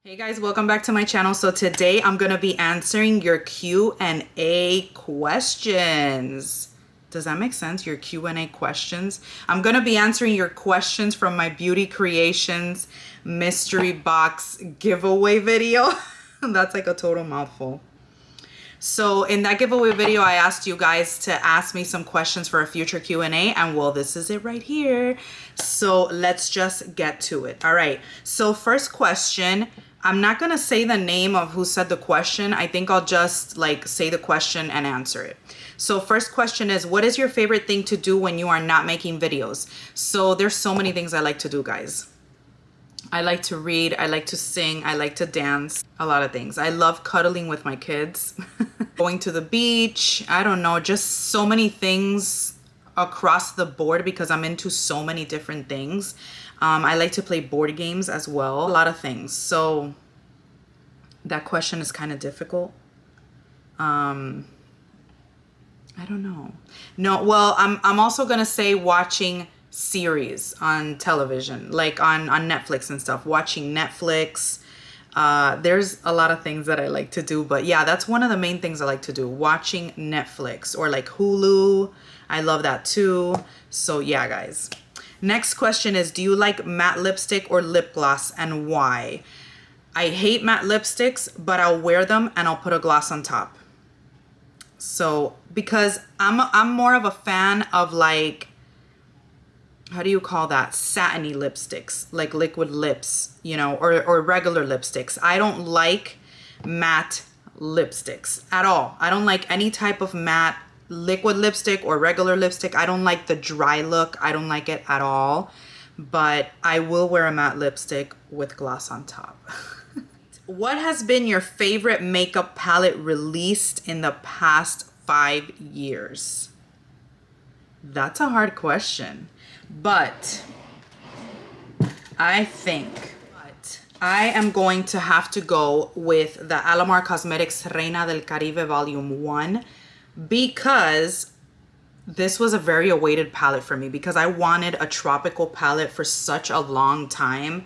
Hey guys, welcome back to my channel. So today I'm gonna be answering your Q&A questions. Does that make sense? Your Q&A questions. I'm gonna be answering your questions from my Beauty Creations mystery box giveaway video. That's like a total mouthful. So in that giveaway video, I asked you guys to ask me some questions for a future Q&A, and well, this is it right here. So let's just get to it. All right, so first question, I'm not gonna say the name of who said the question. I think I'll just like say the question and answer it. So first question is, what is your favorite thing to do when you are not making videos? So there's so many things I like to do, guys. I like to read, I like to sing, I like to dance, a lot of things. I love cuddling with my kids, going to the beach, I don't know, just so many things across the board because I'm into so many different things. I like to play board games as well, a lot of things. So that question is kind of difficult. I don't know. No, well, I'm also gonna say watching series on television, like on Netflix and stuff, watching Netflix. There's a lot of things that I like to do, but yeah, that's one of the main things I like to do, watching Netflix or like Hulu. I love that too. So yeah, guys. Next question is, do you like matte lipstick or lip gloss and why? I hate matte lipsticks, but I'll wear them and I'll put a gloss on top. So because I'm more of a fan of like, how do you call that? Satiny lipsticks, like liquid lips, you know, or regular lipsticks. I don't like matte lipsticks at all. I don't like any type of matte liquid lipstick or regular lipstick. I don't like the dry look. I don't like it at all. But I will wear a matte lipstick with gloss on top. What has been your favorite makeup palette released in the past 5 years? That's a hard question. But I think I am going to have to go with the Alamar Cosmetics Reina del Caribe Volume 1 because this was a very awaited palette for me because I wanted a tropical palette for such a long time.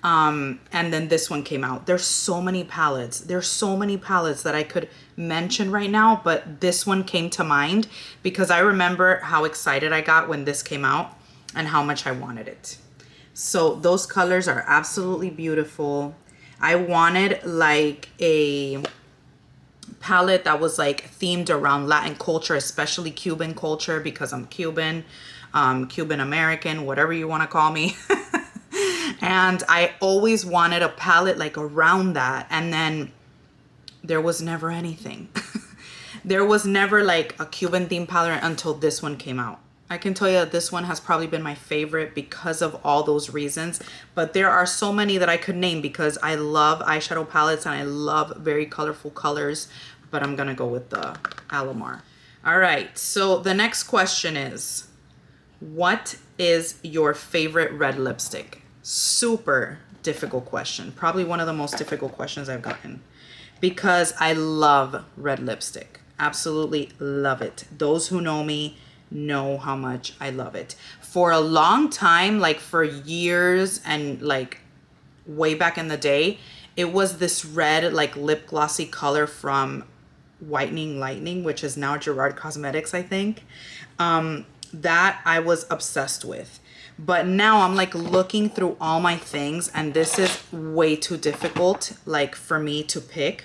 And then this one came out. There's so many palettes. There's so many palettes that I could mention right now, but this one came to mind because I remember how excited I got when this came out and how much I wanted it. So those colors are absolutely beautiful. I wanted like a palette that was like themed around Latin culture, especially Cuban culture, because I'm Cuban, Cuban American, whatever you want to call me. And I always wanted a palette like around that. And then there was never anything. There was never like a Cuban themed palette until this one came out. I can tell you that this one has probably been my favorite because of all those reasons. But there are so many that I could name because I love eyeshadow palettes and I love very colorful colors. But I'm going to go with the Alamar. All right. So the next question is, what is your favorite red lipstick? Super difficult question. Probably one of the most difficult questions I've gotten because I love red lipstick. Absolutely love it. Those who know me know how much I love it. For a long time, like for years and like way back in the day, it was this red like lip glossy color from Whitening Lightning, which is now Gerard Cosmetics, I think. That I was obsessed with. But now I'm like looking through all my things and this is way too difficult like for me to pick.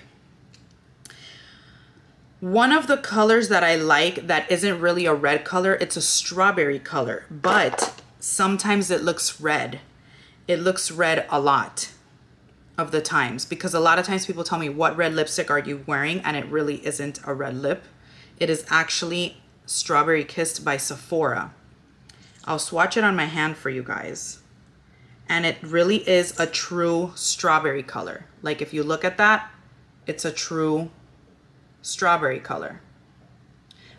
One of the colors that I like that isn't really a red color, it's a strawberry color, but sometimes it looks red. It looks red a lot of the times because a lot of times people tell me, what red lipstick are you wearing? And it really isn't a red lip. It is actually Strawberry Kissed by Sephora. I'll swatch it on my hand for you guys. And it really is a true strawberry color. Like if you look at that, it's a true strawberry color.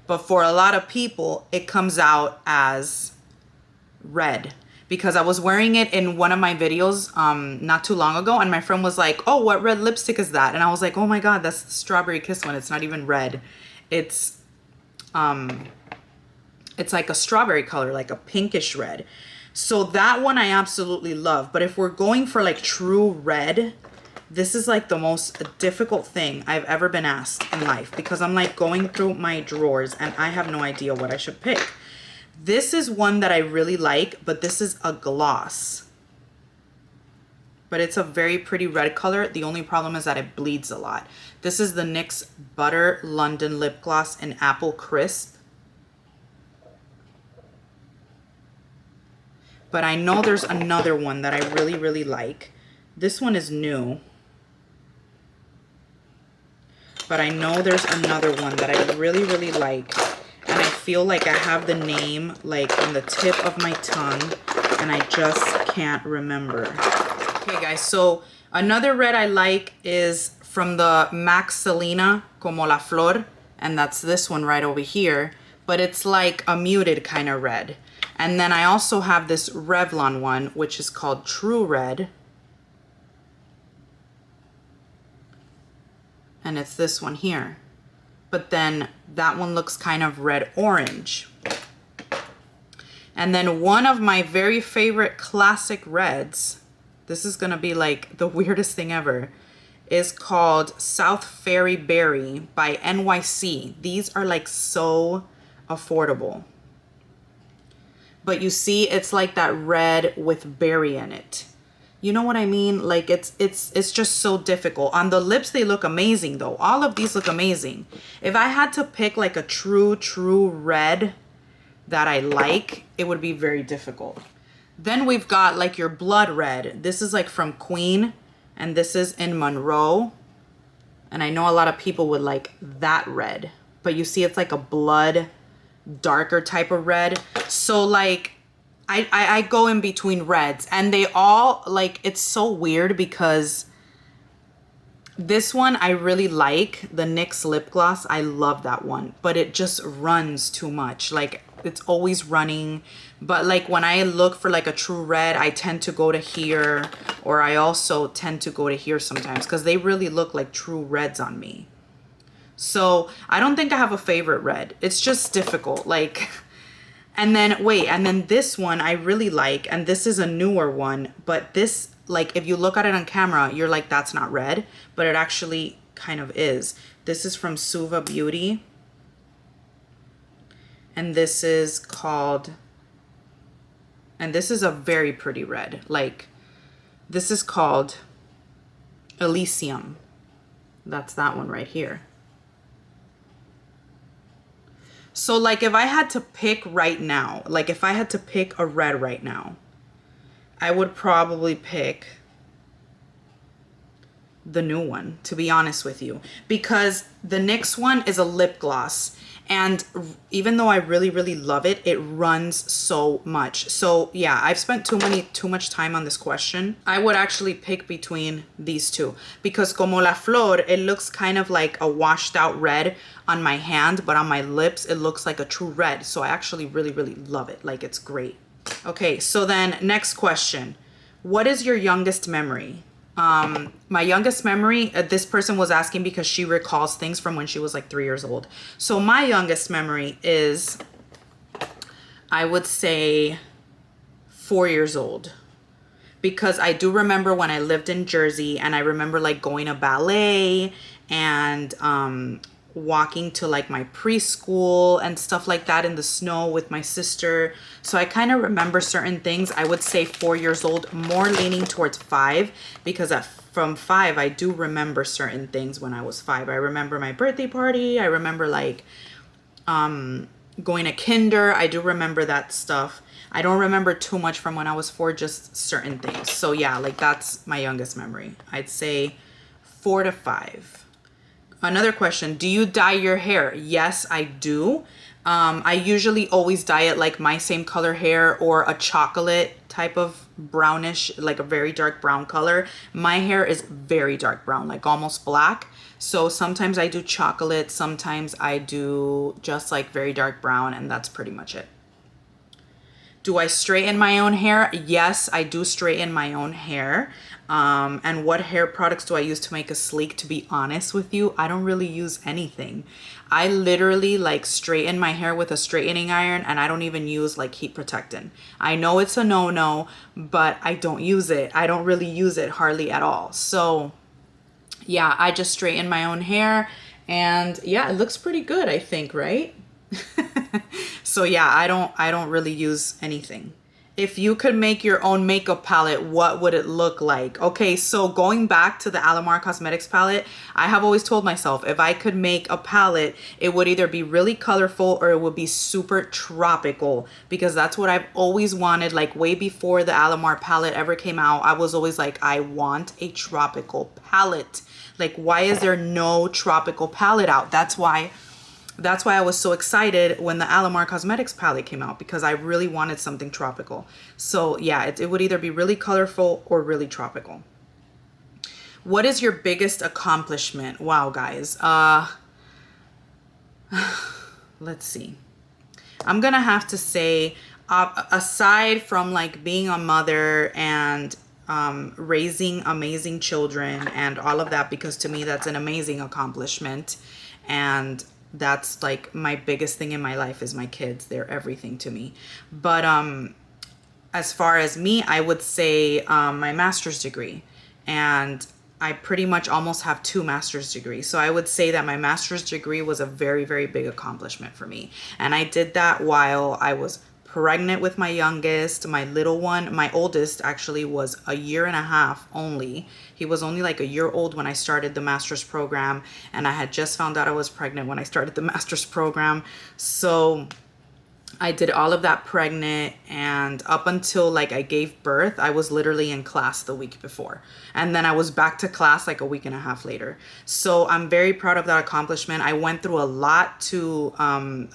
But for a lot of people, it comes out as red. Because I was wearing it in one of my videos not too long ago. And my friend was like, oh, what red lipstick is that? And I was like, oh my God, that's the Strawberry Kiss one. It's not even red. It's like a strawberry color, like a pinkish red. So that one I absolutely love. But if we're going for like true red, This is like the most difficult thing I've ever been asked in life because I'm like going through my drawers and I have no idea what I should pick. This is one that I really like, but this is a gloss. But it's a very pretty red color. The only problem is that it bleeds a lot. This is the NYX Butter London Lip Gloss in Apple Crisp. But I know there's another one that I really, really like. This one is new. But I know there's another one that I really, really like. And I feel like I have the name like on the tip of my tongue and I just can't remember. Okay guys, so another red I like is from the Max Selena Como la Flor, and that's this one right over here, but it's like a muted kind of red. And then I also have this Revlon one, which is called True Red. And it's this one here. But then that one looks kind of red orange. And then one of my very favorite classic reds, this is gonna be like the weirdest thing ever, is called South Ferry Berry by NYC. These are like so affordable. But you see, it's like that red with berry in it. You know what I mean? Like it's just so difficult. On the lips, they look amazing though. All of these look amazing. If I had to pick like a true red that I like, it would be very difficult. Then we've got like your blood red. This is like from Queen and this is in Monroe. And I know a lot of people would like that red, but you see it's like a blood, darker type of red. So like, I go in between reds and they all like, it's so weird because this one I really like, the NYX lip gloss. I love that one, but it just runs too much. Like it's always running. But like when I look for like a true red, I tend to go to here, or I also tend to go to here sometimes because they really look like true reds on me. So I don't think I have a favorite red. It's just difficult. Like, and then wait, and then this one I really like, and this is a newer one, but this, like if you look at it on camera, you're like, that's not red, but it actually kind of is. This is from Suva Beauty. And this is called, and this is a very pretty red. Like this is called Elysium. That's that one right here. So like if I had to pick right now, like if I had to pick a red right now, I would probably pick the new one, to be honest with you, because the NYX one is a lip gloss. And even though I really, really love it, it runs so much. So yeah, I've spent too much time on this question. I would actually pick between these two because Como la Flor, it looks kind of like a washed out red on my hand, but on my lips, it looks like a true red. So I actually really, really love it. Like it's great. Okay, so then next question. What is your youngest memory? My youngest memory, this person was asking because she recalls things from when she was like 3 years old. So my youngest memory is, I would say 4 years old, because I do remember when I lived in Jersey and I remember like going to ballet and walking to like my preschool and stuff like that in the snow with my sister. So I kind of remember certain things. I would say 4 years old, more leaning towards 5, because from 5 I do remember certain things when I was 5. I remember my birthday party. I remember like going to kinder. I do remember that stuff. I don't remember too much from when I was 4, just certain things. So yeah, like that's my youngest memory. I'd say 4 to 5. Another question, do you dye your hair? Yes, I do. I usually always dye it like my same color hair or a chocolate type of brownish, like a very dark brown color. My hair is very dark brown, like almost black. So sometimes I do chocolate, sometimes I do just like very dark brown, and that's pretty much it. Do I straighten my own hair? Yes, I do straighten my own hair. And what hair products do I use to make it sleek? To be honest with you, I don't really use anything. I literally like straighten my hair with a straightening iron, and I don't even use like heat protectant. I know it's a no-no, but I don't use it. I don't really use it hardly at all. So yeah, I just straightened my own hair, and yeah, it looks pretty good, I think, right? So yeah, I don't really use anything. If you could make your own makeup palette, what would it look like? Okay, so going back to the Alamar Cosmetics palette, I have always told myself if I could make a palette, it would either be really colorful or it would be super tropical, because that's what I've always wanted. Like way before the Alamar palette ever came out, I was always like, I want a tropical palette. Like, why is there no tropical palette out? That's why I was so excited when the Alamar Cosmetics palette came out, because I really wanted something tropical. So yeah, it would either be really colorful or really tropical. What is your biggest accomplishment? Wow, guys. Let's see. I'm gonna have to say, aside from like being a mother and raising amazing children and all of that, because to me that's an amazing accomplishment, and that's like my biggest thing in my life is my kids. They're everything to me. But as far as me, I would say my master's degree, and I pretty much almost have 2 master's degrees. So I would say that my master's degree was a very, very big accomplishment for me. And I did that while I was pregnant with my youngest. My little one, my oldest actually was a year and a half only. He was only like a year old when I started the master's program, and I had just found out I was pregnant when I started the master's program. So I did all of that pregnant, and up until like I gave birth, I was literally in class the week before. And then I was back to class like a week and a half later. So I'm very proud of that accomplishment. I went through a lot to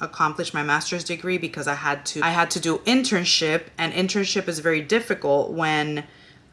accomplish my master's degree, because I had to do internship, and internship is very difficult when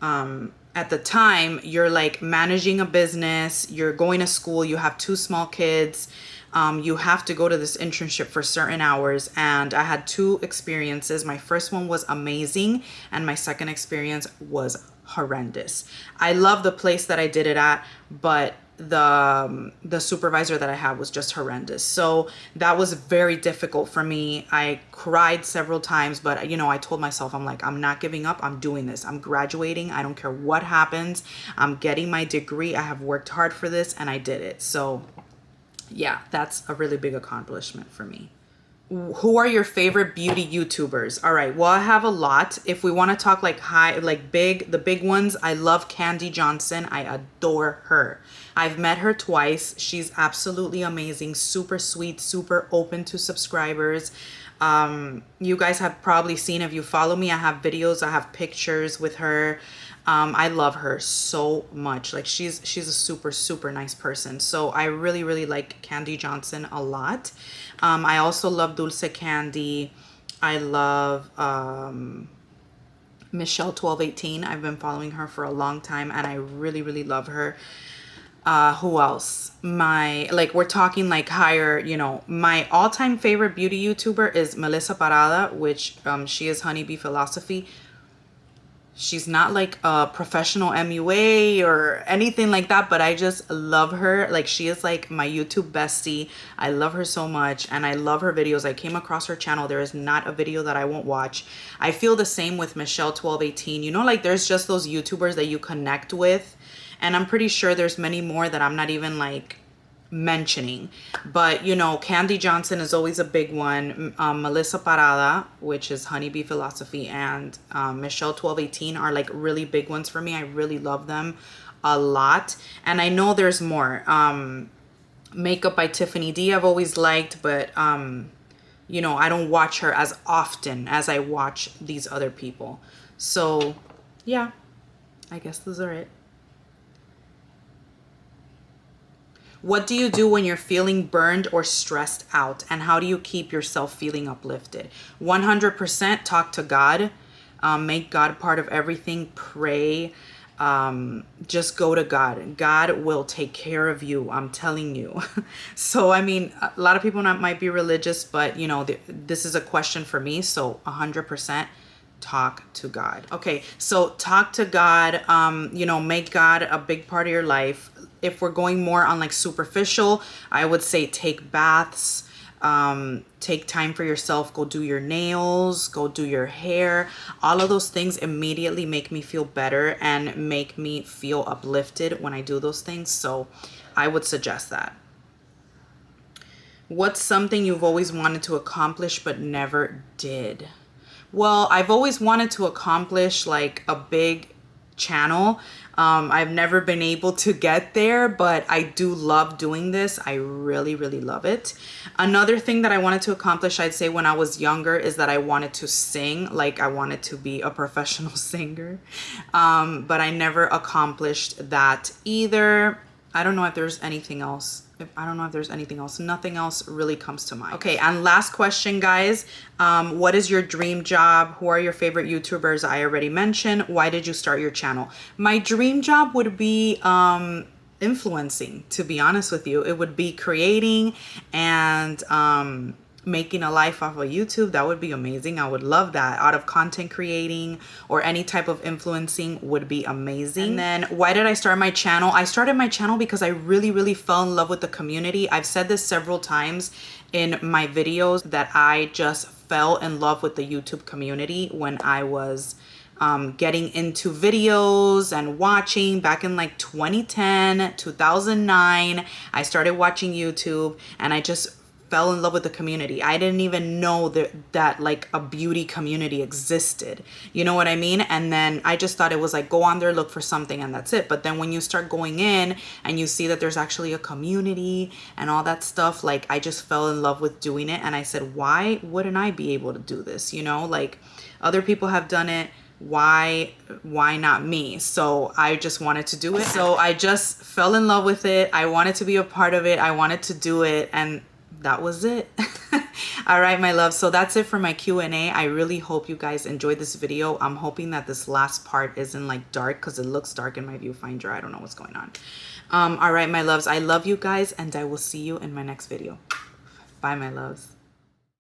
at the time you're like managing a business, you're going to school, you have 2 small kids. You have to go to this internship for certain hours, and I had 2 experiences. My first one was amazing, and my second experience was horrendous. I love the place that I did it at, but the supervisor that I had was just horrendous. So that was very difficult for me. I cried several times, but you know, I told myself, I'm like, I'm not giving up. I'm doing this. I'm graduating. I don't care what happens. I'm getting my degree. I have worked hard for this, and I did it. So yeah, that's a really big accomplishment for me. Who are your favorite beauty YouTubers? All right, well, I have a lot. If we want to talk like the big ones, I love Candy Johnson. I adore her. I've met her twice. She's absolutely amazing, super sweet, super open to subscribers. You guys have probably seen, if you follow me, I have videos, I have pictures with her. I love her so much. Like she's a super, super nice person. So I really, really like Candy Johnson a lot. I also love Dulce Candy. I love Michelle 1218. I've been following her for a long time, and I really, really love her. Who else? We're talking like higher, you know, my all-time favorite beauty YouTuber is Melissa Parada, which she is Honeybee Philosophy. She's not like a professional MUA or anything like that, but I just love her. Like, she is like my YouTube bestie. I love her so much, and I love her videos. I came across her channel. There is not a video that I won't watch. I feel the same with Michelle 1218. You know, like there's just those YouTubers that you connect with, and I'm pretty sure there's many more that I'm not even like mentioning. But you know, Candy Johnson is always a big one. Melissa Parada, which is Honeybee Philosophy, and Michelle 1218 are like really big ones for me. I really love them a lot, and I know there's more. Makeup by Tiffany D I've always liked, but you know, I don't watch her as often as I watch these other people. So yeah, I guess those are it. What do you do when you're feeling burned or stressed out? And how do you keep yourself feeling uplifted? 100% talk to God. Make God part of everything. Pray. Just go to God. God will take care of you. I'm telling you. So, I mean, a lot of people might be religious, but, you know, this is a question for me. So 100% talk to God. Okay, so talk to God. You know, make God a big part of your life. If we're going more on like superficial, I would say take baths, Take time for yourself, go do your nails, go do your hair. All of those things immediately make me feel better and make me feel uplifted when I do those things. So I would suggest that. What's something you've always wanted to accomplish but never did? Well, I've always wanted to accomplish like a big channel. I've never been able to get there, but I do love doing this. I really, really love it. Another thing that I wanted to accomplish, I'd say when I was younger, is that I wanted to sing. Like I wanted to be a professional singer, but I never accomplished that either. I don't know if there's anything else. Nothing else really comes to mind. Okay, and last question, guys. What is your dream job? Who are your favorite YouTubers? I already mentioned. Why did you start your channel? My dream job would be influencing, to be honest with you. It would be creating and making a life off of YouTube. That would be amazing. I would love that. Out of content creating or any type of influencing would be amazing. And then why did I start my channel? I started my channel because I really, really fell in love with the community. I've said this several times in my videos that I just fell in love with the YouTube community when I was getting into videos and watching back in like 2010, 2009. I started watching YouTube and I just fell in love with the community. I didn't even know that like a beauty community existed. You know what I mean? And then I just thought it was like, go on there, look for something, and that's it. But then when you start going in and you see that there's actually a community and all that stuff, like I just fell in love with doing it. And I said, why wouldn't I be able to do this? You know, like other people have done it. Why not me? So I just wanted to do it. So I just fell in love with it. I wanted to be a part of it. I wanted to do it. And that was it. All right, my love. So that's it for my Q&A. I really hope you guys enjoyed this video. I'm hoping that this last part isn't like dark because it looks dark in my viewfinder. I don't know what's going on. All right, my loves. I love you guys and I will see you in my next video. Bye, my loves.